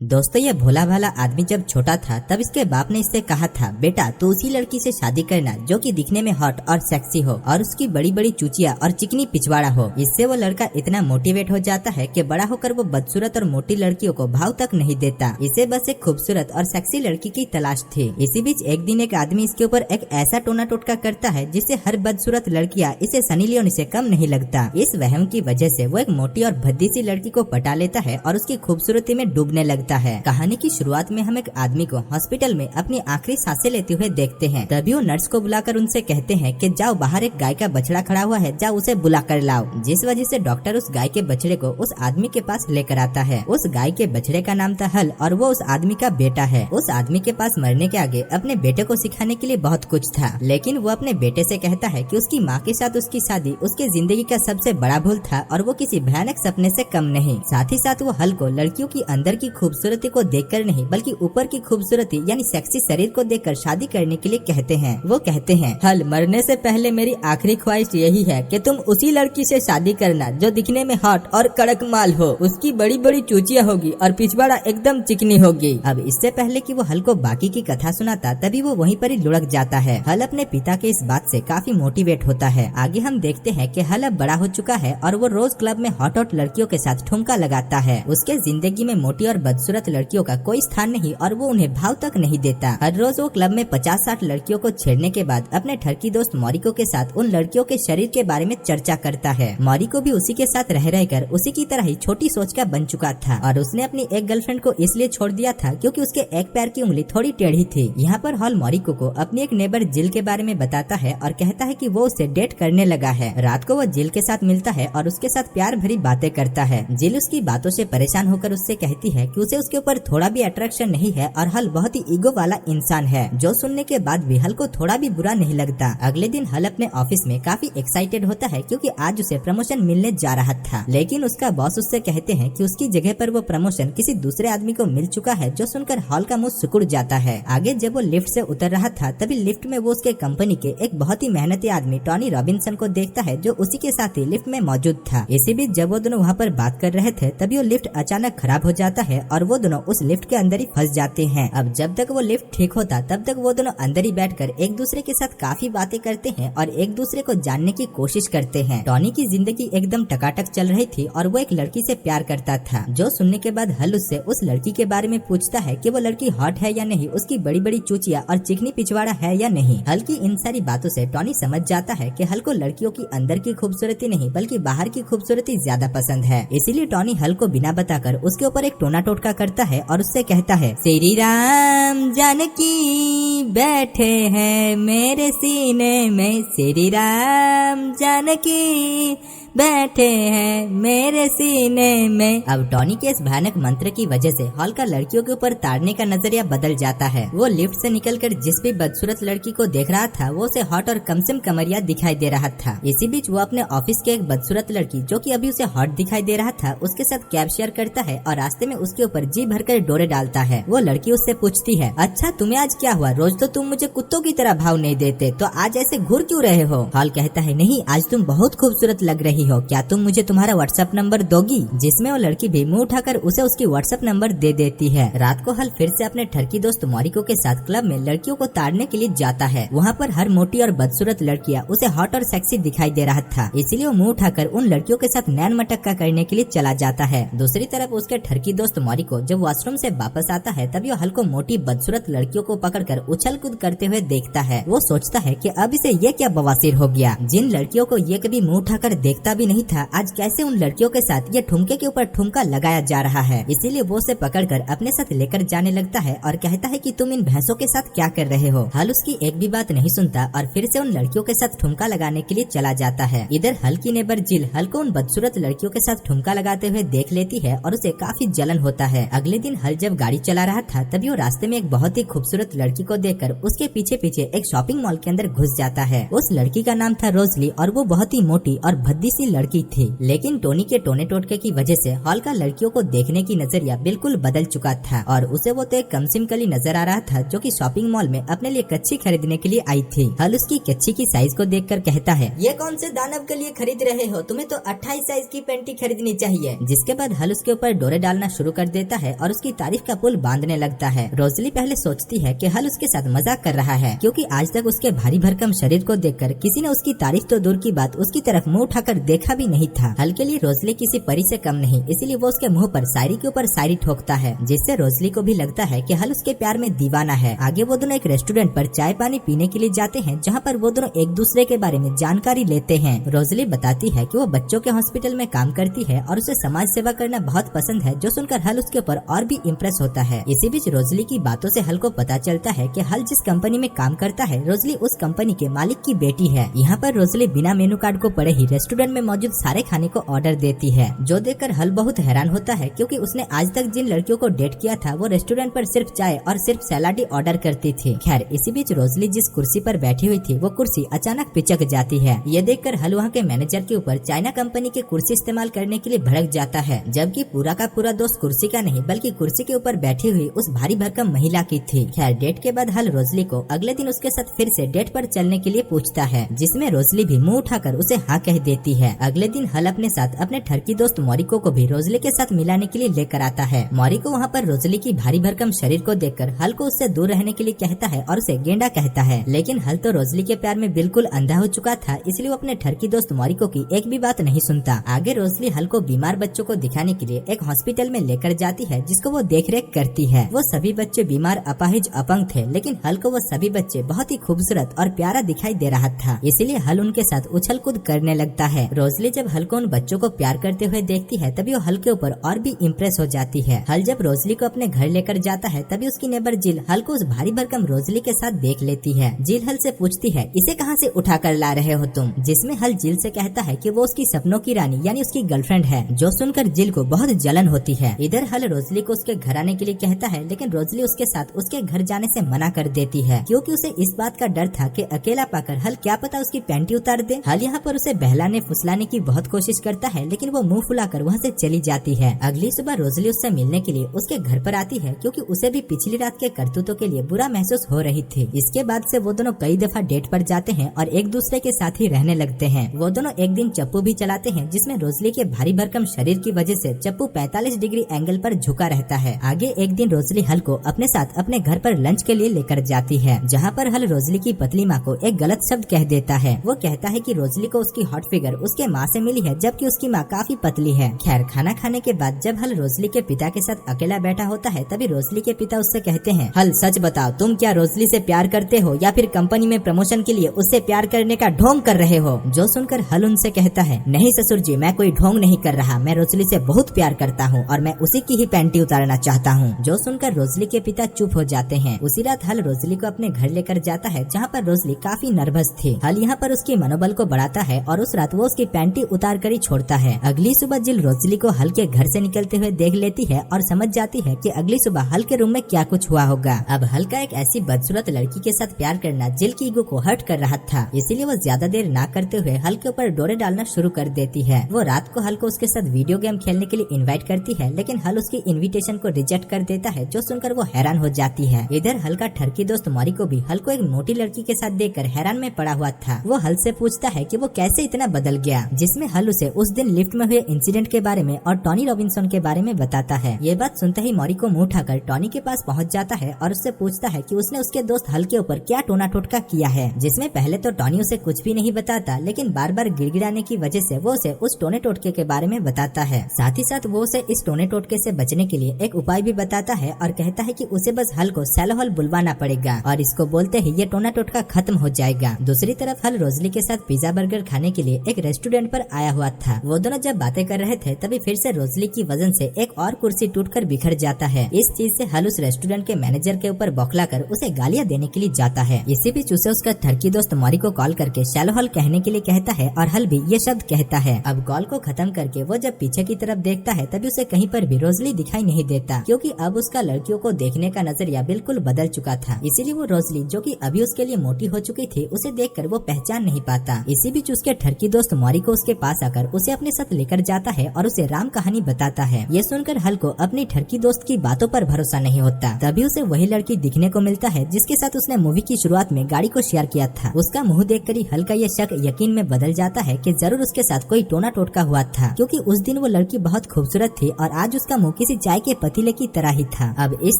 दोस्तों, ये भोला भाला आदमी जब छोटा था तब इसके बाप ने इससे कहा था, बेटा तू उसी लड़की से शादी करना जो कि दिखने में हॉट और सेक्सी हो और उसकी बड़ी बड़ी चूचिया और चिकनी पिछवाड़ा हो। इससे वो लड़का इतना मोटिवेट हो जाता है कि बड़ा होकर वो बदसूरत और मोटी लड़कियों को भाव तक नहीं देता। इसे बस एक खूबसूरत और सेक्सी लड़की की तलाश थी। इसी बीच एक दिन एक आदमी इसके ऊपर एक ऐसा टोना टोटका करता है जिससे हर बदसूरत लड़कियां इसे सनी लियोनी से कम नहीं लगता। इस वहम की वजह से वो एक मोटी और भद्दी सी लड़की को पटा लेता है और उसकी खूबसूरती में डूबने लगता है। कहानी की शुरुआत में हम एक आदमी को हॉस्पिटल में अपनी आखिरी सांसें लेते हुए देखते हैं। तभी वो नर्स को बुलाकर उनसे कहते हैं कि जाओ, बाहर एक गाय का बछड़ा खड़ा हुआ है, जाओ उसे बुला कर लाओ। जिस वजह से डॉक्टर उस गाय के बछड़े को उस आदमी के पास लेकर आता है। उस गाय के बछड़े का नाम था हल और वो उस आदमी का बेटा है। उस आदमी के पास मरने के आगे अपने बेटे को सिखाने के लिए बहुत कुछ था, लेकिन वो अपने बेटे से कहता है कि उसकी माँ के साथ उसकी शादी उसके जिंदगी का सबसे बड़ा भूल था और वो किसी भयानक सपने से कम नहीं। साथ ही साथ वो हल को लड़कियों की अंदर की खूबसूरती को देखकर नहीं बल्कि ऊपर की खूबसूरती यानी सेक्सी शरीर को देखकर शादी करने के लिए कहते हैं। वो कहते हैं, हल मरने से पहले मेरी आखिरी ख्वाहिश यही है कि तुम उसी लड़की से शादी करना जो दिखने में हॉट और कड़क माल हो, उसकी बड़ी बड़ी चूचिया होगी और पिछवाड़ा एकदम चिकनी होगी। अब इससे पहले कि वो हल को बाकी की कथा सुनाता तभी वो वहीं पर ही लुढ़क जाता है। हल अपने पिता के इस बात से काफी मोटिवेट होता है। आगे हम देखते हैं कि हल अब बड़ा हो चुका है और वो रोज क्लब में हॉट हॉट लड़कियों के साथ ठुमका लगाता है। उसके जिंदगी में मोटी और बदसूरत लड़कियों का कोई स्थान नहीं और वो उन्हें भाव तक नहीं देता। हर रोज वो क्लब में 50-60 लड़कियों को छेड़ने के बाद अपने ठरकी दोस्त मौरिको के साथ उन लड़कियों के शरीर के बारे में चर्चा करता है। मौरिको भी उसी के साथ रह रहकर उसी की तरह ही छोटी सोच का बन चुका था और उसने अपनी एक गर्लफ्रेंड को इसलिए छोड़ दिया था क्योंकि उसके एक पैर की उंगली थोड़ी टेढ़ी थी। यहाँ पर हॉल मौरिको को अपनी एक नेबर जिल के बारे में बताता है और कहता है कि वो उसे डेट करने लगा है। रात को वो जिल के साथ मिलता है और उसके साथ प्यार भरी बातें करता है। जिल उसकी बातों से परेशान होकर उससे कहती है कि उसे उसके ऊपर थोड़ा भी अट्रैक्शन नहीं है और हल बहुत ही ईगो वाला इंसान है, जो सुनने के बाद भी हल को थोड़ा भी बुरा नहीं लगता। अगले दिन हल अपने ऑफिस में काफी एक्साइटेड होता है क्योंकि आज उसे प्रमोशन मिलने जा रहा था, लेकिन उसका बॉस उससे कहते हैं कि उसकी जगह पर वो प्रमोशन किसी दूसरे आदमी को मिल चुका है, जो सुनकर हॉल का मुंह सिकुड़ जाता है। आगे जब वो लिफ्ट से उतर रहा था तभी लिफ्ट में वो उसके कंपनी के एक बहुत ही मेहनती आदमी टॉनी रॉबिन्सन को देखता है, जो उसी के साथ ही लिफ्ट में मौजूद था। इसी बीच जब वो दोनों वहाँ पर बात कर रहे थे तभी वो लिफ्ट अचानक खराब हो जाता है और वो दोनों उस लिफ्ट के अंदर ही फंस जाते हैं। अब जब तक वो लिफ्ट ठीक होता तब तक वो दोनों अंदर ही बैठकर एक दूसरे के साथ काफी बातें करते हैं और एक दूसरे को जानने की कोशिश करते हैं। टॉनी की जिंदगी एकदम टकाटक चल रही थी और वो एक लड़की से प्यार करता था, जो सुनने के बाद हल उससे उस लड़की के बारे में पूछता है कि वो लड़की हॉट है या नहीं, उसकी बड़ी बड़ी चूचिया और चिकनी पिछवाड़ा है या नहीं। हल की इन सारी बातों से टॉनी समझ जाता है कि हल को लड़कियों की अंदर की खूबसूरती नहीं बल्कि बाहर की खूबसूरती ज्यादा पसंद है। इसीलिए टॉनी हल को बिना बताकर उसके ऊपर एक टोना टोटका करता है और उससे कहता है, श्री राम जानकी बैठे हैं मेरे सीने में, श्री राम जानकी बैठे हैं मेरे सीने में। अब टॉनी के इस भयानक मंत्र की वजह से हॉल का लड़कियों के ऊपर ताड़ने का नजरिया बदल जाता है। वो लिफ्ट से निकलकर जिस भी बदसूरत लड़की को देख रहा था वो उसे हॉट और कमसिम कमरिया दिखाई दे रहा था। इसी बीच वो अपने ऑफिस के एक बदसूरत लड़की जो कि अभी उसे हॉट दिखाई दे रहा था उसके साथ कैब शेयर करता है और रास्ते में उसके ऊपर जी भरकर डोरे डालता है। वो लड़की उससे पूछती है, अच्छा तुम्हें आज क्या हुआ, रोज तो तुम मुझे कुत्तों की तरह भाव नहीं देते, तो आज ऐसे घूर क्यों रहे हो? हॉल कहता है, नहीं आज तुम बहुत खूबसूरत लग रही हो, क्या तुम मुझे तुम्हारा व्हाट्सएप नंबर दोगी? जिसमें वो लड़की भी मुंह उठाकर उसे उसकी व्हाट्सएप नंबर दे देती है। रात को हल फिर से अपने ठरकी दोस्त मौरिको के साथ क्लब में लड़कियों को ताड़ने के लिए जाता है। वहाँ पर हर मोटी और बदसूरत लड़कियाँ उसे हॉट और सेक्सी दिखाई दे रहा था, इसीलिए वो मुंह उठाकर उन लड़कियों के साथ नैन मटक्का करने के लिए चला जाता है। दूसरी तरफ उसके ठरकी दोस्त मौरिको जब वॉशरूम से वापस आता है तभी वो हल को मोटी बदसूरत लड़कियों को पकड़कर उछल कूद करते हुए देखता है। वो सोचता है कि अब इसे ये क्या बवासीर हो गया, जिन लड़कियों को ये कभी मुंह उठाकर देखता भी नहीं था आज कैसे उन लड़कियों के साथ ये ठुमके के ऊपर ठुमका लगाया जा रहा है। इसीलिए वो उसे पकड़कर अपने साथ लेकर जाने लगता है और कहता है कि तुम इन भैंसों के साथ क्या कर रहे हो। हल उसकी एक भी बात नहीं सुनता और फिर से उन लड़कियों के साथ ठुमका लगाने के लिए चला जाता है। इधर हल की नेबर जिल हल को उन बदसूरत लड़कियों के साथ ठुमका लगाते हुए देख लेती है और उसे काफी जलन होता है। अगले दिन हल जब गाड़ी चला रहा था तभी वो रास्ते में एक बहुत ही खूबसूरत लड़की को देखकर उसके पीछे पीछे एक शॉपिंग मॉल के अंदर घुस जाता है। उस लड़की का नाम था रोजली और वो बहुत ही मोटी और भद्दी सी लड़की थी। लेकिन टोनी के टोने टोटके की वजह से हॉल का लड़कियों को देखने की नजरिया बिल्कुल बदल चुका था और उसे वो तो एक कमसिम कली नजर आ रहा था जो कि शॉपिंग मॉल में अपने लिए कच्ची खरीदने के लिए आई थी। हल उसकी कच्ची की साइज को देखकर कहता है, ये कौन से दानव के लिए खरीद रहे हो? तुम्हें तो 28 साइज की पेंटी खरीदनी चाहिए। जिसके बाद हल उसके ऊपर डोरे डालना शुरू कर देता है और उसकी तारीफ का पुल बांधने लगता है। रोजली पहले सोचती है कि हल उसके साथ मजाक कर रहा है, क्योंकि आज तक उसके भारी भरकम शरीर को देखकर किसी ने उसकी तारीफ तो दूर की बात उसकी तरफ मुंह उठाकर देखा भी नहीं था। हल के लिए रोजली किसी परी से कम नहीं, इसीलिए वो उसके मुंह पर शायरी के ऊपर शायरी ठोकता है, जिससे रोजली को भी लगता है कि हल उसके प्यार में दीवाना है। आगे वो दोनों एक रेस्टोरेंट पर चाय पानी पीने के लिए जाते हैं, जहाँ पर वो दोनों एक दूसरे के बारे में जानकारी लेते हैं। रोजली बताती है कि वो बच्चों के हॉस्पिटल में काम करती है और उसे समाज सेवा करना बहुत पसंद है, जो सुनकर हल उसके ऊपर और भी इम्प्रेस होता है। इसी बीच रोजली की बातों से हल को पता चलता है कि हल जिस कंपनी में काम करता है, रोजली उस कंपनी के मालिक की बेटी है। यहाँ पर रोजली बिना मेनू कार्ड को पढ़े ही रेस्टोरेंट में मौजूद सारे खाने को ऑर्डर देती है, जो देखकर हल बहुत हैरान होता है, क्योंकि उसने आज तक जिन लड़कियों को डेट किया था वो रेस्टोरेंट पर सिर्फ चाय और सिर्फ सैलाड ही ऑर्डर करती थी। खैर, इसी बीच रोजली जिस कुर्सी पर बैठी हुई थी वो कुर्सी अचानक पिचक जाती है। ये देखकर हल वहाँ के मैनेजर के ऊपर चाइना कंपनी की कुर्सी इस्तेमाल करने के लिए भड़क जाता है, जबकि पूरा का पूरा दोस्त कुर्सी का नहीं बल्कि कुर्सी के ऊपर बैठी हुई उस भारी भरकम महिला की थी। खैर, डेट के बाद हल रोजली को अगले दिन उसके साथ फिर से डेट पर चलने के लिए पूछता है, जिसमें रोजली भी मुंह उठाकर उसे हाँ कह देती है। अगले दिन हल अपने साथ अपने ठरकी दोस्त मॉरिको को भी रोजली के साथ मिलाने के लिए लेकर आता है। मॉरिको वहाँ पर रोजली की भारी भरकम शरीर को देखकर हल को उससे दूर रहने के लिए कहता है और उसे गेंडा कहता है, लेकिन हल तो रोजली के प्यार में बिल्कुल अंधा हो चुका था, इसलिए वो अपने ठरकी दोस्त मॉरिको की एक भी बात नहीं सुनता। आगे रोजली हल को बीमार बच्चों को दिखाने के लिए एक हॉस्पिटल में लेकर जाती है, जिसको वो देखरेख करती है। वो सभी बच्चे बीमार, अपाहिज, अपंग थे, लेकिन हल को वो सभी बच्चे बहुत ही खूबसूरत और प्यारा दिखाई दे रहा था, इसीलिए हल उनके साथ उछल कूद करने लगता है। रोजली जब हल को उन बच्चों को प्यार करते हुए देखती है तभी वो हल के ऊपर और भी इम्प्रेस हो जाती है। हल जब रोजली को अपने घर लेकर जाता है तभी उसकी नेबर जिल हल को उस भारी भरकम रोजली के साथ देख लेती है। जिल हल से पूछती है, इसे कहाँ से उठा कर ला रहे हो तुम? जिसमें हल जिल से कहता है कि वो उसकी सपनों की रानी यानी उसकी गर्लफ्रेंड है, जो सुनकर जिल को बहुत जलन होती है। इधर हल रोजली को उसके घर आने के लिए कहता है, लेकिन रोजली उसके साथ उसके घर जाने से मना कर देती है, क्योंकि उसे इस बात का डर था कि अकेला पाकर हल क्या पता उसकी पैंटी उतार दे। हल यहाँ पर उसे बहलाने फुसलाने की बहुत कोशिश करता है, लेकिन वो मुंह फुलाकर वहाँ से चली जाती है। अगली सुबह रोजली उससे मिलने के लिए उसके घर पर आती है, क्योंकि उसे भी पिछली रात के करतूतों के लिए बुरा महसूस हो रही थी। इसके बाद से वो दोनों कई दफा डेट पर जाते हैं और एक दूसरे के साथ ही रहने लगते हैं। वो दोनों एक दिन चप्पू भी चलाते हैं, जिसमें रोजली के भारी भरकम शरीर की वजह से चप्पू 45 डिग्री एंगल पर झुका रहता है। आगे एक दिन रोजली हल को अपने साथ अपने घर पर लंच के लिए लेकर जाती है, जहाँ पर हल रोजली की पतली माँ को एक गलत शब्द कह देता है। वो कहता है कि रोजली को उसकी हॉट फिगर उसके माँ से मिली है, जबकि उसकी माँ काफी पतली है। खैर, खाना खाने के बाद जब हल रोजली के पिता के साथ अकेला बैठा होता है तभी रोजली के पिता उससे कहते हैं, हल सच बताओ, तुम क्या रोजली से प्यार करते हो या फिर कंपनी में प्रमोशन के लिए उससे प्यार करने का ढोंग कर रहे हो? जो सुनकर हल उनसे कहता है, नहीं ससुर जी, मैं कोई ढोंग नहीं कर रहा, मैं रोजली से बहुत प्यार करता हूँ और मैं उसी की ही पैंटी उतारना चाहता हूँ। जो सुनकर रोजली के पिता चुप हो जाते हैं। उसी रात हल रोजली को अपने घर लेकर जाता है, जहाँ पर रोजली काफी नर्वस थी। हल यहाँ पर उसकी मनोबल को बढ़ाता है और उस रात वो उसकी पैंटी उतार कर ही छोड़ता है। अगली सुबह जिल रोजली को हल के घर से निकलते हुए देख लेती है और समझ जाती है कि अगली सुबह हल के रूम में क्या कुछ हुआ होगा। अब हल का एक ऐसी बदसूरत लड़की के साथ प्यार करना जिल की ईगो को हर्ट कर रहा था, इसीलिए वो ज्यादा देर ना करते हुए हल के ऊपर डोरे डालना शुरू कर देती है। वो रात को हल को उसके साथ वीडियो गेम खेलने के लिए इनवाइट करती है, लेकिन हल उसकी इनविटेशन को रिजेक्ट कर देता है, जो सुनकर वो हैरान हो जाती है। इधर हल का ठरकी दोस्त मॉरिको भी हल को एक मोटी लड़की के साथ देखकर हैरान में पड़ा हुआ था। वो हल से पूछता है कि वो कैसे इतना बदल गया, जिसमें हल उसे उस दिन लिफ्ट में हुए इंसिडेंट के बारे में और टॉनी रॉबिन्सन के बारे में बताता है। ये बात सुनते ही मॉरिको मुंह उठाकर टॉनी के पास पहुंच जाता है और उससे पूछता है कि उसने उसके दोस्त हल के ऊपर क्या टोना टोटका किया है, जिसमें पहले तो टॉनी उसे कुछ भी नहीं बताता, लेकिन बार बार गिड़गिड़ाने की वजह से वो उसे उस टोने टोटके के बारे में बताता है। साथ ही साथ वो उसे इस टोने टोटके से बचने के लिए एक उपाय भी बताता है और कहता है कि उसे बस हल को सैलो हॉल बुलवाना पड़ेगा और इसको बोलते ही ये टोना टोटका खत्म हो जाएगा। दूसरी तरफ हल रोजली के साथ पिज्जा बर्गर खाने के लिए एक रेस्टोरेंट पर आया हुआ था। वो दोनों जब बातें कर रहे थे तभी फिर से रोजली की वजन से एक और कुर्सी टूटकर बिखर जाता है। इस चीज से हल उस रेस्टोरेंट के मैनेजर के ऊपर बौखलाकर उसे गालियां देने के लिए जाता है। इसी बीच उसे उसका ठरकी दोस्त मॉरी को कॉल करके शैलो हॉल कहने के लिए कहता है और हल भी ये शब्द कहता है। अब कॉल को खत्म करके वो जब पीछे की तरफ देखता है तभी उसे कहीं पर भी रोजली दिखाई नहीं देता, क्योंकि अब उसका लड़कियों को देखने का नजरिया बिल्कुल बदल चुका था। इसीलिए वो रोजली, जो कि अभी उसके लिए मोटी हो चुकी थी, उसे देखकर वो पहचान नहीं पाता। इसी बीच उसके ठरकी दोस्त मॉरिको उसके पास आकर उसे अपने साथ लेकर जाता है और उसे राम कहानी बताता है। ये सुनकर हल को अपनी ठरकी दोस्त की बातों पर भरोसा नहीं होता। तभी उसे वही लड़की दिखने को मिलता है जिसके साथ उसने मूवी की शुरुआत में गाड़ी को शेयर किया था। उसका मुंह देखकर ही हल का ये शक यकीन में बदल जाता है कि जरूर उसके साथ कोई टोना टोटका हुआ था, क्योंकि उस दिन वो लड़की बहुत खूबसूरत थी और आज उसका मुंह किसी चाय के पतीले की तरह ही था। अब इस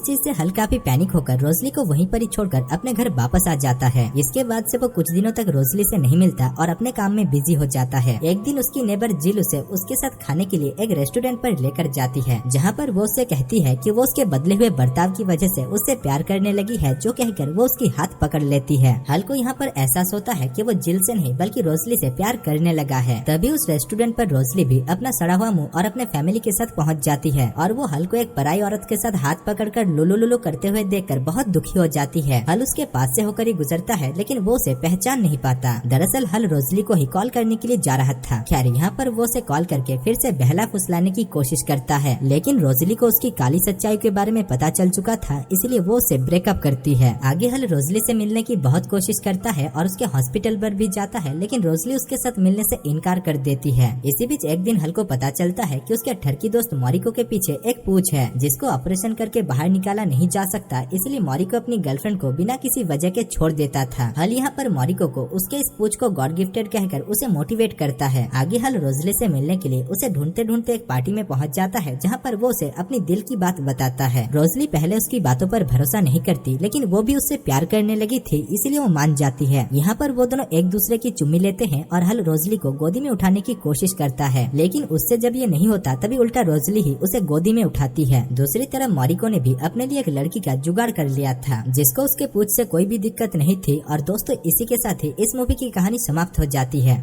चीज से हल काफी पैनिक होकर रोजली को वहीं पर ही छोड़कर अपने घर वापस आ जाता है। इसके बाद से वो कुछ दिनों तक रोजली से नहीं मिलता और अपने काम में बिजी हो जाता है। एक दिन उसकी नेबर जिल उसे उसके साथ खाने के लिए एक रेस्टोरेंट पर लेकर जाती है, जहाँ पर वो उससे कहती है कि वो उसके बदले हुए बर्ताव की वजह से उससे प्यार करने लगी है, जो कहकर वो उसकी हाथ पकड़ लेती है। हल को यहाँ पर एहसास होता है कि वो जिल से नहीं बल्कि रोजली से प्यार करने लगा है। तभी उस रेस्टोरेंट पर रोजली भी अपना सड़ा हुआ मुंह और अपने फैमिली के साथ पहुँच जाती है और वो हल को एक पराई औरत के साथ हाथ पकड़कर लुलु लुलु करते हुए देखकर बहुत दुखी हो जाती है। हल उसके पास से होकर ही गुजरता है, लेकिन वो उसे पहचान नहीं पाता। दरअसल हल रोजली को ही कॉल करने के लिए जा रहा था। खैर यहाँ पर वो उसे कॉल करके फिर से बहला फुसलाने की कोशिश करता है, लेकिन रोजली को उसकी काली सच्चाई के बारे में पता चल चुका था, इसलिए वो उसे ब्रेकअप करती है। आगे हल रोजली से मिलने की बहुत कोशिश करता है और उसके हॉस्पिटल पर भी जाता है, लेकिन रोजली उसके साथ मिलने से इनकार कर देती है। इसी बीच एक दिन हल को पता चलता है कि उसके ठरकी दोस्त मॉरिको के पीछे एक पूछ है जिसको ऑपरेशन करके बाहर निकाला नहीं जा सकता, इसलिए मॉरिको अपनी गर्लफ्रेंड को बिना किसी वजह के छोड़ देता था। हल यहाँ पर मॉरिको को उसके इस पूछ को गॉड गिफ्टेड कहकर उसे मोटिवेट करता है। आगे हल रोजली से मिलने के लिए उसे ढूंढते ढूंढते एक पार्टी में पहुंच जाता है, जहाँ पर वो उसे अपनी दिल की बात बताता है। रोजली पहले उसकी बातों पर भरोसा नहीं करती, लेकिन वो भी उससे प्यार करने लगी थी, इसलिए वो मान जाती है। यहाँ पर वो दोनों एक दूसरे की चुम्मी लेते हैं और हल रोजली को गोदी में उठाने की कोशिश करता है, लेकिन उससे जब ये नहीं होता तभी उल्टा रोजली ही उसे गोदी में उठाती है। दूसरी तरफ मॉरिको ने भी अपने लिए एक लड़की का जुगाड़ कर लिया था, जिसको उसके पूछ से कोई भी दिक्कत नहीं थी। और दोस्तों इसी के साथ ही इस मूवी की कहानी समाप्त हो जाती है।